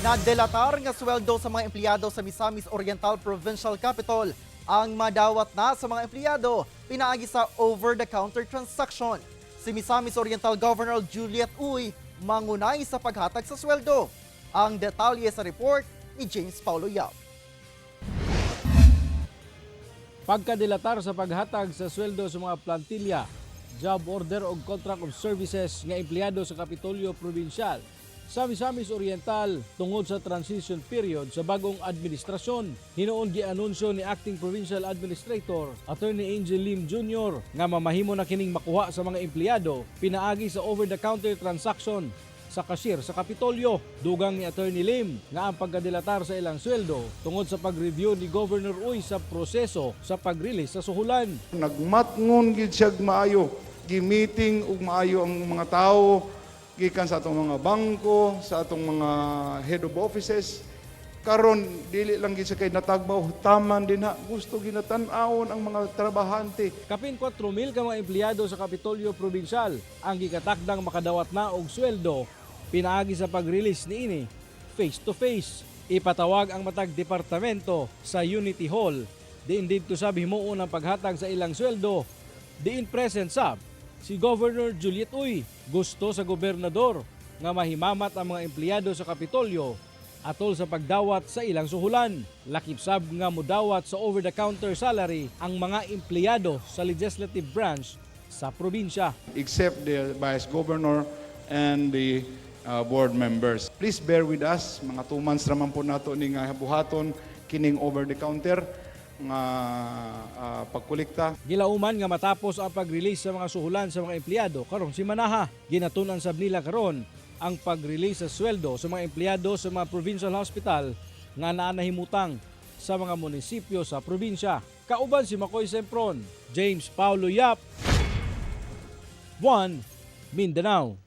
Nadelatar nga sweldo sa mga empleyado sa Misamis Oriental Provincial Capital. Ang madawat na sa mga empleyado pinaagi sa over-the-counter transaction. Si Misamis Oriental Governor Juliet Uy mangunay sa paghatag sa sweldo. Ang detalye sa report ni James Paulo Yap. Pagkadelatar sa paghatag sa sweldo sa mga plantilya, job order o contract of services nga empleyado sa Kapitolyo Provincial sa Misamis Oriental tungod sa transition period sa bagong administrasyon. Hinoon gianunsyo ni Acting Provincial Administrator Attorney Angel Lim Jr. nga mamahimo na kining makuha sa mga empleyado pinaagi sa over-the-counter transaction sa cashier sa Kapitolyo. Dugang ni Attorney Lim nga ang pagkadelatar sa ilang sweldo tungod sa pag-review ni Governor Uy sa proseso sa pag-release sa suhulan. Nagmatngon gid siya maayo, gi-meeting ug maayo ang mga tao gikan sa atong mga bangko, sa atong mga head of offices. Karon dili lang gid sa kay natagbaw, taman din na gusto ginatan-awon ang mga trabahante. Kapin 4,000 ka mga empleyado sa Kapitolyo Provincial ang gikatakdang makadawat na og sweldo pinaagi sa pag-release niini face to face. Ipatawag ang matag departamento sa Unity Hall diin didto sa himuon ang paghatag sa ilang sweldo. Diin present sab si Governor Juliet Uy. Gusto sa gobernador nga mahimamat ang mga empleyado sa Kapitolyo atol sa pagdawat sa ilang suhulan. Lakip sab nga mudawat sa over-the-counter salary ang mga empleyado sa legislative branch sa probinsya. Except the Vice Governor and the board members. Please bear with us. Mga 2 months naman po nato ni nga buhaton kining over-the-counter nga pagkolekta. Gilauman nga matapos ang pag-release sa mga suhulan sa mga empleyado karong simanaha, ginatunan sab nila karon ang pag-release sa sweldo sa mga empleyado sa mga provincial hospital nga naa nahimutang sa mga munisipyo sa probinsya. Kauban si Makoy Sempron, James Paulo Yap, 1 Mindanao.